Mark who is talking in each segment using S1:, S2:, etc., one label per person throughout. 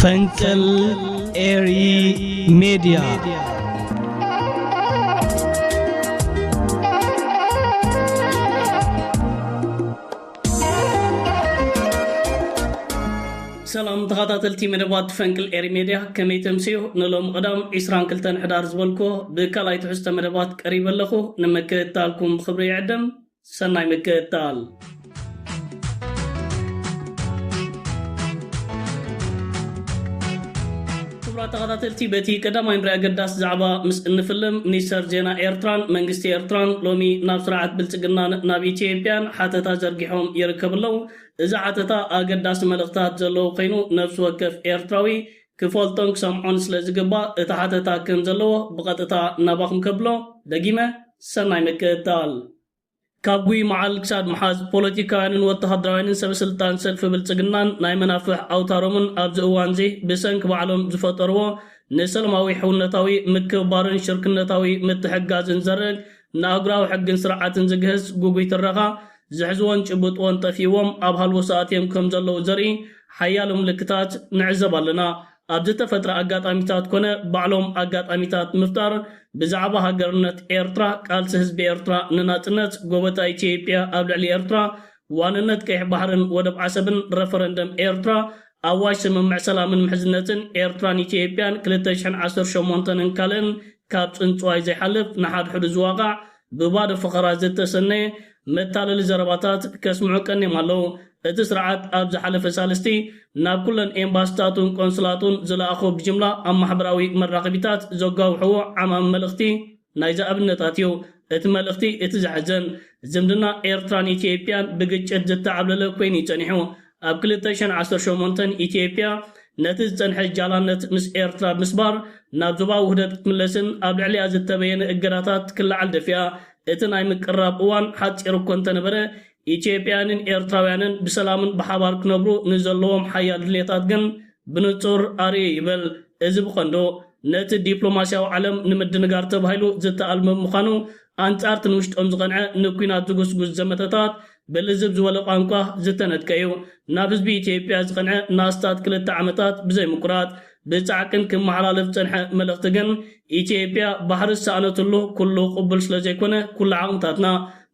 S1: ፈንቅል ኤሪ ሚዲያ سلام تخاطلتي مدبات فنقل إيري ميديا كمي تمسيو نلوم قدام إسران كلتن حدار زبالكو بكالاي تحست مدبات قريب اللخو نمكتالكم بخبري عدم سناي مكتال تخاطلتي بتي قدام إمرأة قداس زعبا مسئن فيلم نيسر جينا إيرتران منغستي إيرتران لومي نابسرعات بلتقنان نابي تيبيان حتى تجرقحهم يركب اللو إذا عتتا أقداس ملغتات زلو قينو نفس وكف إيرتراوي كفولتون سمعون سلزقبا إتحتتا كم زلو بغتتا نباقم كبلو دقيمة سناي مكتال كابوي مع الكساد محاز بوليتيكاين واتحادراين سبسلطان سلف بلتقنان ناي منافح أوتارومن أبز أوانزي بسنك بعلم زفتروا نسلماوي حونتاوي مكبارن شركنتاوي متحقازن زرق ناقراو حقن سرعاتن زقهز قوقوي ترغا زحزوان جبطوان طفيوم أبهال وساعتهم كم زلو زري حيالهم لكتات نعزب لنا أبدت فترة أقات أميتات كونه بعلوم أقات أميتات مفتار بزعبها قرنت إيرترا قالسهز بإيرترا نناتنت قوبتا إيتيبيا أبلع لإيرترا واننت كيح بحرن ودب عسبن رفرندم إيرترا أواش سممع سلامن محزنتن إيرتران إيتيبيان كلتشحن عصر شمونتن انكالن كابت انتواي زي حلف نحاد حدوز واقع ببعض فقرات زي تسني متالل زرباتات كسمعو كني مالو اتسرعات ابز حلف سالستي ناب كلن امباستاتون قنصلاتون زلاخو بجمله ام محبراوي مراقبيتات زوغاو حو عمام ملختي نايزا ابنتاتيو اتملختي اتزحزن زمدنا ايرتران ايتيوبيان بغچت زتعبلل كويني تنحو اب كلتشن 18 ايتيوبيا نتز تنح جالانت مس ايرترا مسبار ناب زبا وحدت ملسن اب عليا زتبين اجراتات كل علدفيا اتناي مقرب وان حاجر كنت نبره ኢትዮጵያንን ኤርትራውያንን በሰላምን በሐባር ክነብሩ ንዘለዎም ሓያል ድሌታት ግን ብንጹር አርየ ይበል እዚ ብኸንዶ ነቲ ዲፕሎማሲያዊ ዓለም ንምድንጋር ተባሂሉ ዝተኣልመ ምዃኑ አንጻር ትንውሽጦም ዝቐንዐ ንኩናት ዝጉስጉስ ዘመተታት በልዝብ ዝበለ ቋንቋ ዝተነጥቀዩ ናብ ህዝቢ ኢትዮጵያ ዝቐንዐ ናስታት 2 ዓመታት ብዘይ ምቁራት ብጻዕቅን ክመሓላለፍ ፀንሐ መልእኽቲ ግን ኢትዮጵያ ባህሪ ሳእነትሉ ኩሉ ቅቡል ስለ ዘይኮነ ኩሉ ዓቕምታትና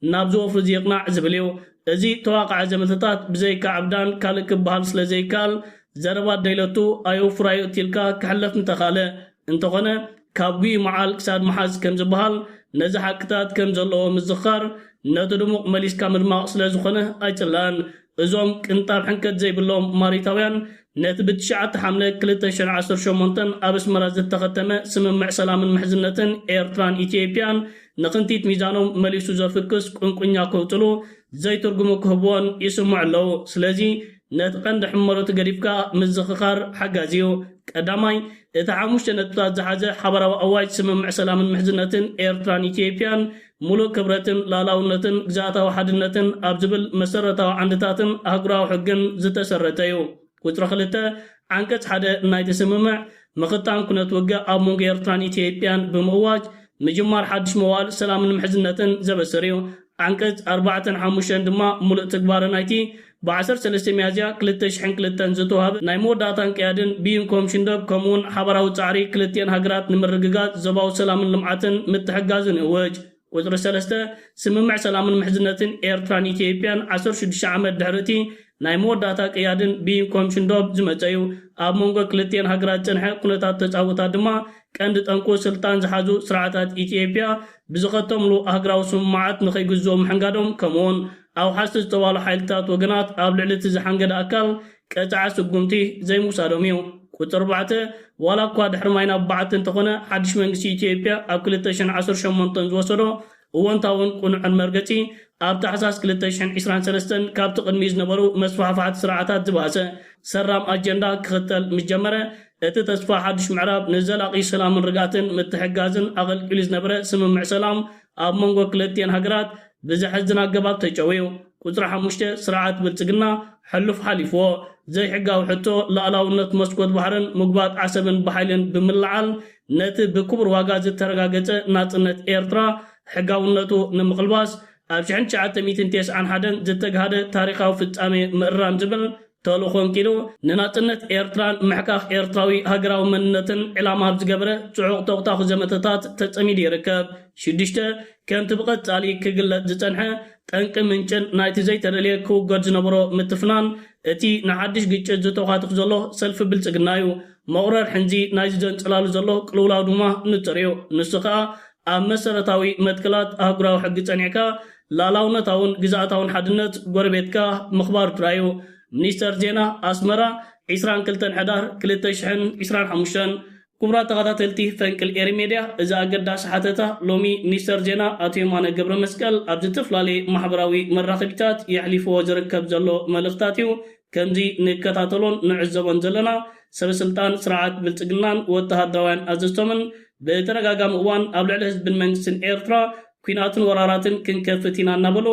S1: نابزو فرزيقنا عزبليو ازي تواقع زمتتات بزيكا عبدان كالك بحال سلزيكال زربات ديلتو ايو فرايو تيلكا كحلف نتخاله انتغنى كابوي معال كساد محاز كم زبحال نزح كتات كم زلو مزخار ندرمو مليس كامل ما سلزخنه ايتلان ازوم كنتاب حنكت زي بلوم ماريتاويان نتبت شعات حملة كلتشن 10 شمونتن ابس مرازت تختمه سممع سلام محزنتن ايرتران ايتيوبيان نقنتيت ميزانهم مليسو زرفكس قنقنيا كوتلو زي ترجمو كهبوان يسمع له سلازي نتقند حمرت قريبكا مزخخار حقازيو قداماي اتعاموش نتبات زحازة حبرا أواج سممع سلام محزنتن ايرتران ايتيوبيان ملو كبرتن لالاونتن جاتا وحدنتن ابزبل مسرتا وعندتاتن اقرا وحقن زتسرتيو وترخلته عنكت حدا نايت سممع مقطعن كنت وقع أمونغ ايرتران ايتيوبيان بمواج مجمار حدش موال سلام المحزنتن زبسريو عنكت 4 دما ملء تكبار نايتي بعشر سلسة ميازيا كلتش حن كلتن زتوهاب نايمو داتان كيادن بيم كومشندب كومون حبراو تعري كلتين هجرات نمرققات زباو سلام المعتن متحقازن اواج وزر سلسة سممع سلام المحزنتن ايرتران ايتيوبيان 16 عمد دهرتي نايمو داتا كيادن بيم كومشندب زمتايو أمونغو كلتين هجرات جنح كنتات تجاوتا دما كاند تنكو سلطان زحازو سرعتات إثيوبيا بزغتهم لو أهجراو سماعات نخي جزوم حنقادهم كمون أو حاسس طوال حيلتات وجنات قبل علت زحنقد أكل كتاع سقمتي زي مسادوميو كتربعته ولا قاد حرمينا بعت تخنا حدش من إثيوبيا أكل تشن 10 شمونتن وصلوا وانتاون كون عن مرقتي أبت حساس كل تشن 23 كابت قدميز نبرو مسفحفات سرعتات زباسة سرام أجندا كختل مجمرة اتتصفى حدش معراب نزل اقي سلام رقاتن متحقازن اقل كليز نبره سممع سلام اب منغو كلتين هجرات بزحزنا قباب تجويو قطر حمشته سرعات بلتقنا حلف حليفو زي حقا وحتو لالاونت مسكوت بحرن مقبات عسبن بحيلن بملعال نت بكبر واقاز الترقاقة ناتنت ايرترا حقاونتو نمقلباس ابشحن شعات 291 زتق هذا تاريخاو في التامي مقرام زبل ተልኾን ኪሎ ንናጽነት ኤርትራን ምሕካኽ ኤርትራዊ ሃገራዊ መንነትን ዕላማ ዝገበረ ጽዑቕ ተቕታኹ ዘመተታት ተጸሚድ ይርከብ። 6 ከምቲ ብቐጻሊ ክግለጽ ዝጸንሐ ጠንቂ ምንጭን ናይቲ ዘይተደልየ ክውገድ ዝነበሮ ምትፍናን እቲ ንሓድሽ ግጭት ዝተኻትኽ ዘሎ ሰልፊ ብልጽግና እዩ። መቑረር ሕንዚ ናይ ዘንጽላሉ ዘሎ ቅልውላው ድማ ንጹር እዩ። ንሱ ከዓ ኣብ መሰረታዊ መትከላት ኣህጉራዊ ሕጊ ጸኒዕካ ላላውነታውን ግዛኣታውን ሓድነት ጎረቤትካ ምኽባር ጥራይ እዩ። ሚኒስተር ዜና ኣስመራ 22 ሕዳር 2025 ክቡራት ተኸታተልቲ ፈንቅል ኤሪሜድያ እዚ ኣገዳሲ ሓተታ ሎሚ ሚኒስተር ዜና ኣቶ የማነ ገብረ መስቀል ኣብ ዝተፈላለዩ ማሕበራዊ መራኸቢታት የሕሊፍዎ ዝርከብ ዘሎ መልእኽታት እዩ። ከምዚ ንከታተሎን ንዕዘቦን ዘለና ሰበስልጣን ስርዓት ብልጽግናን ወተሃደራውያን ኣዘዝቶምን ብተደጋጋሚ እዋን ኣብ ልዕሊ ህዝብን መንግስትን ኤርትራ ኩናትን ወራራትን ክንከፍት ኢና እናበሉ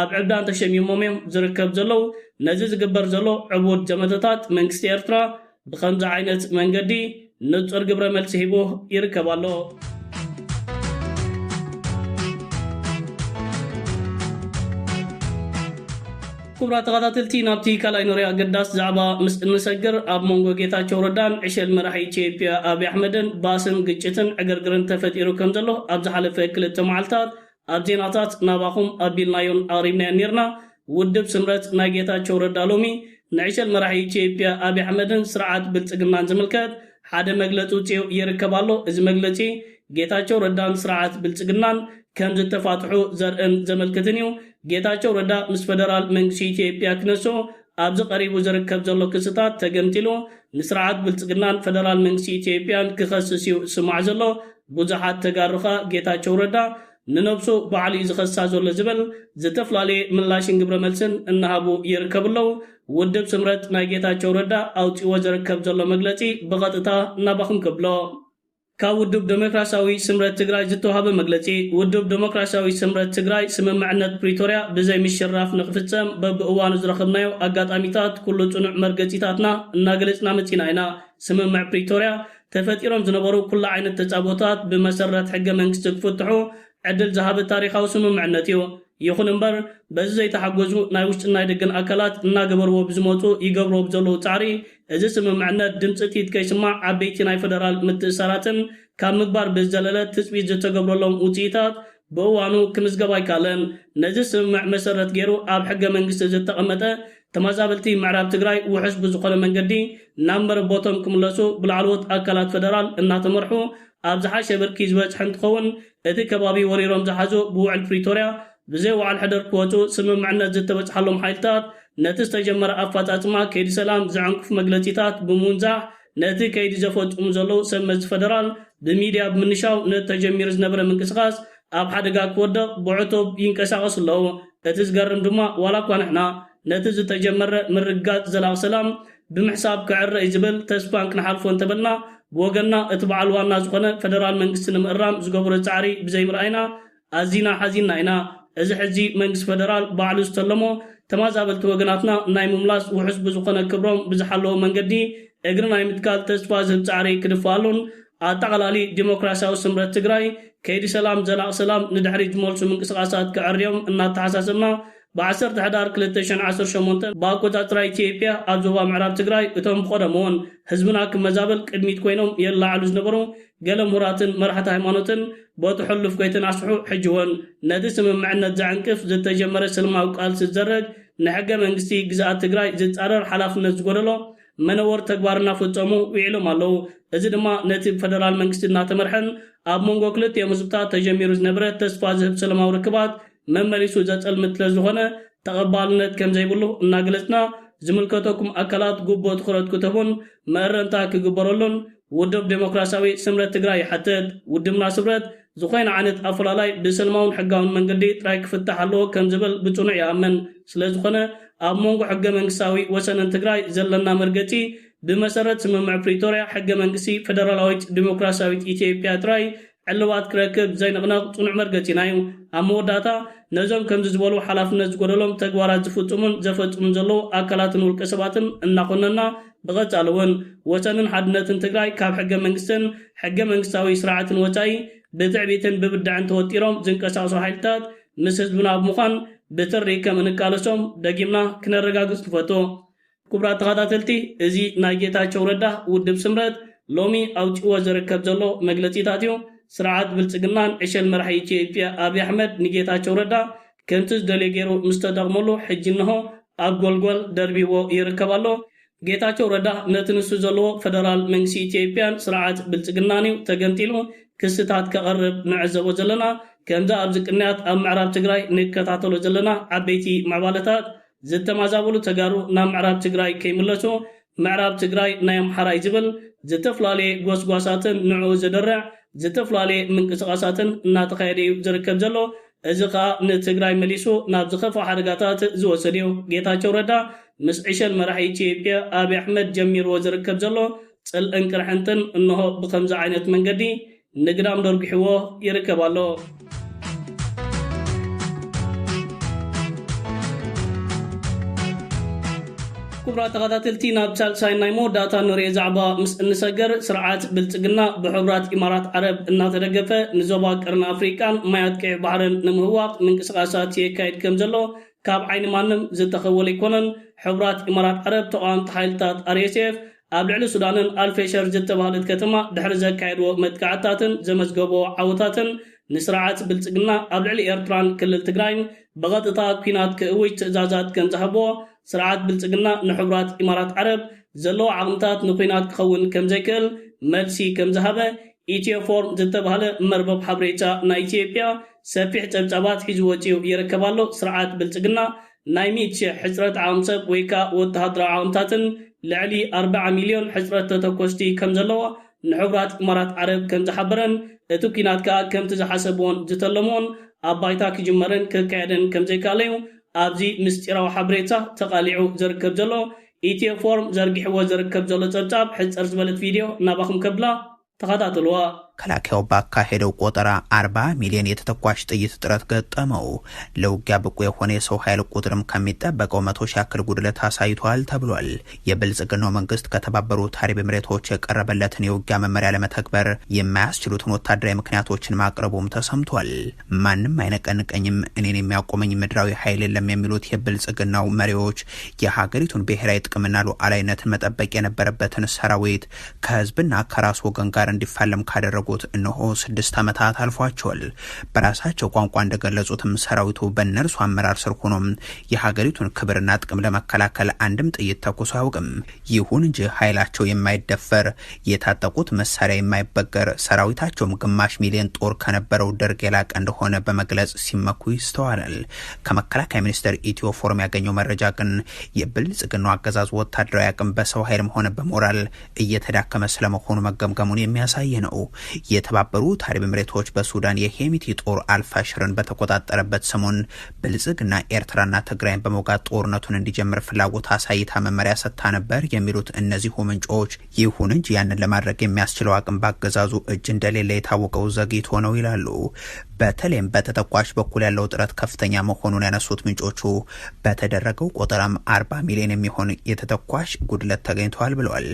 S1: ኣብ ዕብዳን ተሸሚሞም እዮም ዝርከብ ዘለው። ነዚ ዝግበር ዘሎ ዕቡድ ዘመተታት መንግስቲ ኤርትራ ብኸምዚ ዓይነት መንገዲ ንጹር ግብረ መልሲ ሂቦ ይርከብ ኣሎ። ክቡራት ተኸታተልቲ ናብቲ ካልኣይ ኖርያ ኣገዳስ ዛዕባ ምስ እንሰግር ኣብ መንጎ ጌታቸው ረዳን ዕሸል መራሒ ኢትዮጵያ ኣብይ ኣሕመድን ባስን ግጭትን ዕግርግርን ተፈጢሩ ከም ዘሎ ኣብ ዝሓለፈ 2 መዓልታት ኣብ ዜናታት ናባኹም ኣቢልናዮን ኣቕሪብናዮ ነርና። ውድብ ስምረት ናይ ጌታቸው ረዳ ሎሚ ንዕሸል መራሒ ኢትዮጵያ ኣብይ ኣሕመድን ስርዓት ብልጽግናን ዝምልከት ሓደ መግለጺ ውፅኡ ይርከብ ኣሎ። እዚ መግለጺ ጌታቸው ረዳን ስርዓት ብልጽግናን ከም ዝተፋትሑ ዘርእን ዘመልክትን እዩ። ጌታቸው ረዳ ምስ ፌደራል መንግስቲ ኢትዮጵያ ክነሶ ኣብዚ ቀሪቡ ዝርከብ ዘሎ ክስታት ተገምቲሉ ንስርዓት ብልጽግናን ፌደራል መንግስቲ ኢትዮጵያን ክኸስስ እዩ ስማዕ ዘሎ። ብዙሓት ተጋሩኻ ጌታቸው ረዳ ንነብሱ ባዕሉ ዝኸሳ ዘሎ ዝብል ዝተፈላለየ ምላሽን ግብረ መልስን እናሃቡ ይርከብለው። ውድብ ስምረት ናይ ጌታቸው ረዳ ኣውፂዎ ዝርከብ ዘሎ መግለጺ ብቐጥታ እናባኹም ከብሎ ካብ ውድብ ዴሞክራሲያዊ ስምረት ትግራይ ዝተዋሃበ መግለጺ ውድብ ዴሞክራሲያዊ ስምረት ትግራይ ስምምዕነት ፕሪቶርያ ብዘይ ምሽራፍ ንኽፍጸም በብእዋኑ ዝረኸብናዮ ኣጋጣሚታት ኩሉ ጽኑዕ መርገጺታትና እናገለጽና መጺና ኢና። ስምምዕ ፕሪቶርያ ተፈጢሮም ዝነበሩ ኩሉ ዓይነት ተጻቦታት ብመሰረት ሕገ መንግስቲ ክፍትሑ ዕድል ዝሃበ ታሪኻዊ ስምምዕነት እዩ። ይኹን እምበር በዚ ዘይተሓገዙ ናይ ውሽጥን ናይ ደገን ኣካላት እናገበርዎ ብዝመፁ ይገብርዎ ብዘለዉ ጻዕሪ እዚ ስምምዕነት ድምፂ ቲት ከይስማዕ ዓበይቲ ናይ ፌደራል ምትእስሳራትን ካብ ምግባር ብዝዘለለ ትፅቢት ዝተገብረሎም ውፅኢታት ብእዋኑ ክምዝገባ ኣይከኣለን። ነዚ ስምምዕ መሰረት ገይሩ ኣብ ሕገ መንግስቲ ዝተቐመጠ ተመዛበልቲ ምዕራብ ትግራይ ውሕስ ብዝኾነ መንገዲ ናብ መረቦቶም ክምለሱ ብላዕለዎት ኣካላት ፌደራል እናተመርሑ ኣብ ዝሓሸ ብርኪ ዝበፅሐ እንትኸውን እቲ ከባቢ ወሪሮም ዝሓዙ ብውዕል ፕሪቶርያ ብዘይ ዋዕል ሕደር ክወፁ ስምምዕነት ዝተበፅሓሎም ሓይልታት ነቲ ዝተጀመረ ኣፈጻጽማ ከይዲ ሰላም ዝዕንቅፍ መግለጺታት ብምውንዛሕ ነቲ ከይዲ ዘፈጽሙ ዘለዉ ሰመዝ ፌደራል ብሚድያ ብምንሻው ነቲ ተጀሚሩ ዝነበረ ምንቅስቓስ ኣብ ሓደጋ ክወድቕ ብዕቱብ ይንቀሳቐሱ ኣለዉ። እቲ ዝገርም ድማ ዋላ እኳ ንሕና ነቲ ዝተጀመረ ምርጋጽ ዘላቕ ሰላም ብምሕሳብ ክዕረ እዩ ዝብል ተስፋን ክንሓልፎ እንተበልና ብወገንና እቲ በዓል ዋና ዝኾነ ፌደራል መንግስቲ ንምእራም ዝገብሮ ጻዕሪ ብዘይምርኣይና ኣዚና ሓዚና ኢና። እዚ ሕዚ መንግስቲ ፌደራል ባዕሉ ዝተለሞ ተመዛበልቲ ወገናትና ናይ ምምላስ ውሕስ ብዝኾነ ክብሮም ብዝሓለዎ መንገዲ እግሪ ናይ ምትካል ተስፋ ዝህብ ጻዕሪ ክድፋሉን ኣጠቓላሊ ዲሞክራሲያዊ ስምረት ትግራይ ከይዲ ሰላም ዘላቕ ሰላም ንድሕሪት ዝመልሱ ምንቅስቓሳት ክዕርዮም እናተሓሳሰብና ብ10 ሕዳር 2018 ብኣቆጻጽራ ኢትዮጵያ ኣብ ዞባ ምዕራብ ትግራይ እቶም ብቐደሞን ህዝብና ክመዛበል ቅድሚት ኮይኖም የላዓሉ ዝነበሩ ገለ ምሁራትን መራሕቲ ሃይማኖትን ቦቱ ሕሉፍ ከይተናስሑ ሕጂ እውን ነቲ ስምምዕነት ዘዕንቅፍ ዝተጀመረ ሰላማዊ ቃልሲ ዝዘረግ ንሕገ መንግስቲ ግዝኣት ትግራይ ዝጻረር ሓላፍነት ዝጎደሎ መነወር ተግባር እናፈጸሙ ውዒሎም ኣለዉ። እዚ ድማ ነቲ ፌደራል መንግስቲ እናተመርሐን ኣብ መንጎ ክልቲኦም ህዝብታት ተጀሚሩ ዝነበረ ተስፋ ዝህብ ሰላማዊ ርክባት መመሊሱ ዘጸልምት ስለዝኾነ ተቐባልነት ከም ዘይብሉ እናገለጽና ዝምልከተኩም ኣካላት ጉቦ ትኹረት ክትህቡን መእረንታ ክግበረሉን ውድብ ዴሞክራሲያዊ ስምረት ትግራይ ይሓትት። ውድብና ስምረት ዝኾነ ዓይነት ኣፈላላይ ብሰላማውን ሕጋውን መንገዲ ጥራይ ክፍታሕ ኣለዎ ከም ዝብል ብጽኑዕ ይኣምን። ስለዝኾነ ኣብ መንጎ ሕገ መንግስታዊ ወሰንን ትግራይ ዘለና መርገጺ ብመሰረት ስምምዕ ፕሪቶርያ ሕገ መንግስቲ ፌደራላዊት ዲሞክራሲያዊት ኢትዮጵያ ጥራይ ዕልባት ክረክብ ዘይንቕነቕ ጽኑዕ መርገጺና እዩ። ኣብ መወዳእታ ነዞም ከምዚ ዝበሉ ሓላፍነት ዝጎደሎም ተግባራት ዝፍጽሙን ዘፈጽሙን ዘለዉ ኣካላትን ውልቀ ሰባትን እናኾነና ብቐጻሊ እውን ወሰንን ሓድነትን ትግራይ ካብ ሕገ መንግስትን ሕገ መንግስታዊ ስርዓትን ወጻኢ ብትዕቢትን ብብድዕን ተወጢሮም ዝንቀሳቐሱ ሓይልታት ምስ ህዝብና ብምዃን ብትሪ ከም እንቃለሶም ደጊምና ክነረጋግጽ ንፈቱ። كبرات تغاداتلتي ازي نايجيتاچو ردا ودب سمرت لومي اوچو زركب زلو مغلطيتاتيو سرعات بلصقنان عشل مرحي ኢትዮጵያ አብይ አህመድ ንጌታቸው ረዳ ከንቱስ ደሌጌሮ ምስተዳቅመሉ ሕጅነሆ አጎልጎል ደርቢዎ ይርከባሎ ጌታቸው ረዳ ነትንሱ ዘለዎ ፌደራል መንግስቲ ኢትዮጵያን ስርዓት ብልጽግናኒው ተገንቲሉ ክስታት ከቀርብ ንዕዘቦ ዘለና ከምዛ ኣብ ዝቅንያት ኣብ ምዕራብ ትግራይ ንከታተሎ ዘለና ዓበይቲ ማዕባለታት ዝተማዛበሉ ተጋሩ ናብ ምዕራብ ትግራይ ከይምለሱ ምዕራብ ትግራይ ናይ አምሓራይ ዝብል ዝተፍላለየ ጎስጓሳትን ንዑ ዝደርዕ ዝተፍላለየ ምንቅስቃሳትን እናተካየደ ዝርከብ ዘሎ እዚ ከዓ ንትግራይ መሊሱ ናብ ዝኸፋ ሓደጋታት ዝወሰድዮ ጌታቸው ረዳ ምስ ዕሸል መራሒ ኢትዮጵያ አብይ አሕመድ ጀሚርዎ ዝርከብ ዘሎ ጽልእን ቅርሕንትን እንሆ ብከምዚ ዓይነት መንገዲ ንግዳም ደርጊሕዎ ይርከባሎ كبرات تغاداتلتي نابتال ساينايمو داتا نوري زعبا مسنسجر سرعات بلتقنا بحبرات إمارات عرب الناترقفة نزوبا قرن أفريكان مايات كي بحرن نمهواق من قسقاسات يكايد كمزلو كاب عين مانم زتخولي كونن حبرات إمارات عرب توان تحايلتات أريسيف أبلعلو سودانن ألفيشر زتبالت كتما دحرزة كايدو مدكعتاتن زمزقوبو عوتاتن نسرعات بلتقنا أبلعلي إرتران كل التقراين بغطتا كينات كأويج تأزازات كنزهبو سرعات بلصقنا نحبرات إمارات عرب زلو عقمتات نقينات كخون كم زيكل ملسي كم ذهبة إيتيو فورم زتبهالة مربب حبريتا نا إثيوبيا سفيح تبتابات حجواتيو يركبالو سرعات بلصقنا نايميت حسرة عامسب ويكا وتهدر عامتاتن لعلي 4 مليون حسرة تتكوستي كم زلو نحبرات إمارات عرب كم زحبرن اتو كينات كا كم تزحسبون زتلمون أبايتا كجمرن كالكايدن كم زيكاليو أبزي مستيراو حبريتا تقاليعو زركب زلو إيتيو فورم زرقحو زركب زلو تبتاب حز أرزبالت فيديو ناباخم كبلا تقاتلوا
S2: ከላከው ባካሄደው ቆጠራ 40 ሚሊዮን የተተኳሽ ጥይት ጥረት ገጠመው። ለውጊያ ብቁ የሆነ የሰው ኃይል ቁጥርም ከሚጠበቀው 100 ሺህ ያክል ጉድለት አሳይቷል ተብሏል። የብልጽግናው መንግስት ከተባበሩት አረብ ኤሚሬቶች የቀረበለትን የውጊያ መመሪያ ለመተግበር የማያስችሉትን ወታደራዊ ምክንያቶችን ማቅረቡም ተሰምቷል። ማንም አይነቀንቀኝም እኔን የሚያቆመኝ ምድራዊ ኃይል የለም የሚሉት የብልጽግናው መሪዎች የሀገሪቱን ብሔራዊ ጥቅምና ሉዓላዊነትን መጠበቅ የነበረበትን ሰራዊት ከህዝብና ከራስ ወገን ጋር እንዲፋለም ካደረጉ እነሆ 6 ዓመታት አልፏቸዋል። በራሳቸው ቋንቋ እንደገለጹትም ሰራዊቱ በእነርሱ አመራር ስር ሆኖ የሀገሪቱን ክብርና ጥቅም ለመከላከል አንድም ጥይት ተኩሶ አያውቅም። ይሁን እንጂ ኃይላቸው የማይደፈር የታጠቁት መሳሪያ የማይበገር ሰራዊታቸውም ግማሽ ሚሊዮን ጦር ከነበረው ደርግ የላቀ እንደሆነ በመግለጽ ሲመኩ ይስተዋላል። ከመከላከያ ሚኒስቴር ኢትዮ ፎረም ያገኘው መረጃ ግን የብልጽግናው አገዛዝ ወታደራዊ አቅም በሰው ኃይልም ሆነ በሞራል እየተዳከመ ስለመሆኑ መገምገሙን የሚያሳይ ነው። የተባበሩት አረብ ኤሚሬቶች በሱዳን የሄሚቲ ጦር አልፋሽርን በተቆጣጠረበት ሰሞን ብልጽግና ኤርትራና ትግራይን በመውጋት ጦርነቱን እንዲጀምር ፍላጎት አሳይታ መመሪያ ሰጥታ ነበር የሚሉት እነዚሁ ምንጮች፣ ይሁን እንጂ ያንን ለማድረግ የሚያስችለው አቅም ባገዛዙ እጅ እንደሌለ የታወቀው ዘግይቶ ነው ይላሉ። በተለይም በተተኳሽ በኩል ያለው ጥረት ከፍተኛ መሆኑን ያነሱት ምንጮቹ በተደረገው ቆጠራም 40 ሚሊዮን የሚሆን የተተኳሽ ጉድለት ተገኝቷል ብለዋል።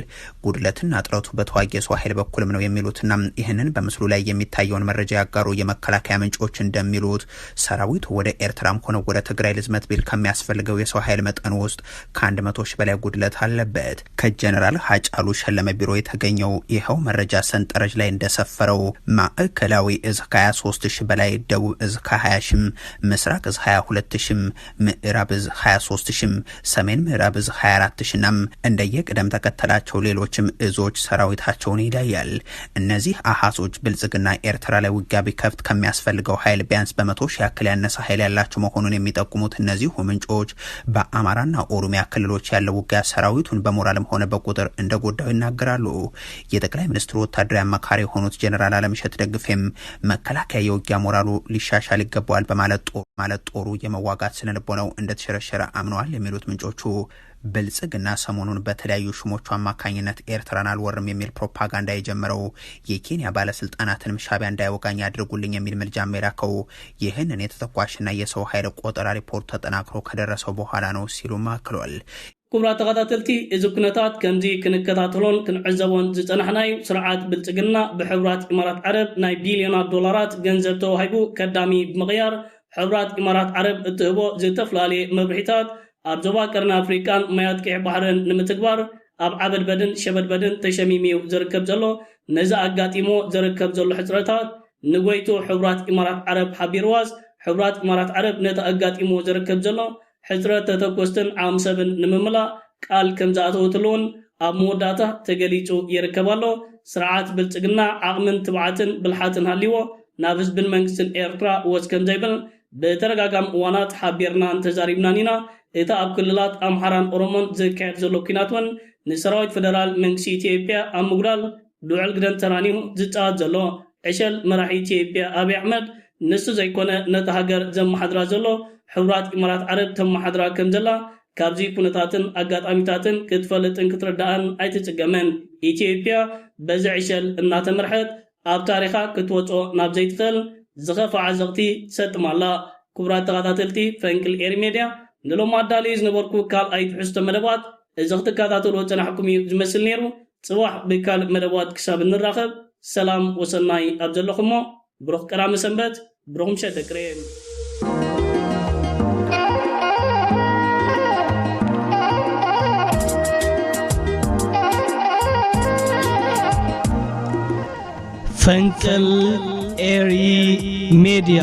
S2: ጉድለትና ጥረቱ በተዋጊ ሰው ኃይል በኩልም ነው የሚሉትና ይህንን በምስሉ ላይ የሚታየውን መረጃ ያጋሩ የመከላከያ ምንጮች እንደሚሉት ሰራዊቱ ወደ ኤርትራም ሆነ ወደ ትግራይ ልዝመት ቢል ከሚያስፈልገው የሰው ኃይል መጠን ውስጥ ከ100 ሺህ በላይ ጉድለት አለበት። ከጀነራል ሀጫሉ ሸለመ ቢሮ የተገኘው ይኸው መረጃ ሰንጠረዥ ላይ እንደሰፈረው ማዕከላዊ እዝ ከ23 ሺህ በላይ፣ ደቡብ እዝ ከ20 ሺህ፣ ምስራቅ እዝ 22 ሺህ፣ ምዕራብ እዝ 23 ሺህ፣ ሰሜን ምዕራብ እዝ 24 ሺህ ናም እንደየቅደም ተከተላቸው ሌሎችም እዞች ሰራዊታቸውን ይለያል። እነዚህ አሃዞች ብልጽግና ኤርትራ ላይ ውጊያ ቢከፍት ከሚያስፈልገው ኃይል ቢያንስ በ100 ሺህ ያክል ያነሰ ኃይል ያላቸው መሆኑን የሚጠቁሙት እነዚሁ ምንጮች በአማራና ኦሮሚያ ክልሎች ያለው ውጊያ ሰራዊቱን በሞራልም ሆነ በቁጥር እንደጎዳው ይናገራሉ። የጠቅላይ ሚኒስትሩ ወታደራዊ አማካሪ የሆኑት ጀነራል አለምሸት ደግፌም መከላከያ የውጊያ ሞራሉ ሊሻሻል ይገባዋል በማለት ጦሩ የመዋጋት ስነልቦናው እንደተሸረሸረ አምነዋል የሚሉት ምንጮቹ ብልጽግና ሰሞኑን በተለያዩ ሹሞቹ አማካኝነት ኤርትራን አልወርም የሚል ፕሮፓጋንዳ የጀመረው የኬንያ ባለስልጣናትንም ሻዕቢያ እንዳይወጋኝ አድርጉልኝ የሚል ምልጃም የላከው ይህንን የተተኳሽና የሰው ኃይል ቆጠራ ሪፖርት ተጠናክሮ ከደረሰው በኋላ ነው ሲሉም አክሏል።
S1: كبرات تغاداتلتي إذا كنتات كمزي كنكتاتلون كنعزبون زتنحناي سرعات بلتقنا بحبرات إمارات عرب ناي بليونات دولارات جنزبتو هايبو كدامي بمغيار حبرات إمارات عرب اتهبو زي تفلالي مبرحيتات ኣብ ዞባ ቀርኒ ኣፍሪካን ማያት ቅዕ ባሕርን ንምትግባር ኣብ ዓበድ በድን ሸበድ በድን ተሸሚሚው ዝርከብ ዘሎ ነዚ ኣጋጢሞ ዝርከብ ዘሎ ሕፅረታት ንጎይቱ ሕቡራት ኢማራት ዓረብ ሓቢርዋስ ሕቡራት ኢማራት ዓረብ ነቲ ኣጋጢሞ ዝርከብ ዘሎ ሕፅረት ተተኮስትን ዓም ሰብን ንምምላእ ቃል ከም ዝኣተወትሉን ኣብ መወዳእታ ተገሊጹ ይርከባሎ ስርዓት ብልጽግና ዓቕምን ትብዓትን ብልሓትን ሃልይዎ ናብ ህዝብን መንግስትን ኤርትራ ወስ ከም ዘይብል በተረጋጋም እዋናት ሓቢርናን ተዛሪብናን ኢና እቲ ኣብ ክልላት ኣምሓራን ኦሮሞን ዝካየድ ዘሎ ኩናትን ንሰራዊት ፌደራል መንግስቲ ኢትዮጵያ ኣብ ምጉዳል ልዑል ግደን ተራኒዩ ዝፃወት ዘሎ ዕሸል መራሒ ኢትዮጵያ ኣብይ ኣሕመድ ንሱ ዘይኮነ ነቲ ሃገር ዘመሓድራ ዘሎ ሕቡራት ኢማራት ዓረብ ተመሓድራ ከም ዘላ ካብዚ ኩነታትን ኣጋጣሚታትን ክትፈልጥን ክትረዳእን ኣይትጽገመን ኢትዮጵያ በዚ ዕሸል እናተመርሐት ኣብ ታሪኻ ክትወጾ ናብ ዘይትኽእል ዝኸፋ ዓዘቕቲ ትሰጥማላ ክቡራት ተኸታተልቲ ፈንቅል ኤሪ ሜድያ ንሎም ኣዳልዩ ዝነበርኩ ካልኣይ ትሕዝቶ መደባት እዚ ክትከታተልዎ ፀናሕኩም እዩ ዝመስል ነይሩ ጽባሕ ብካልእ መደባት ክሳብ እንራኸብ ሰላም ወሰናይ ኣብ ዘለኹሞ ብሩኽ ቀዳሚ ሰንበት ብሩኽ ምሸት ደቅሬ
S3: ፈንቅል ኤሪ ሜድያ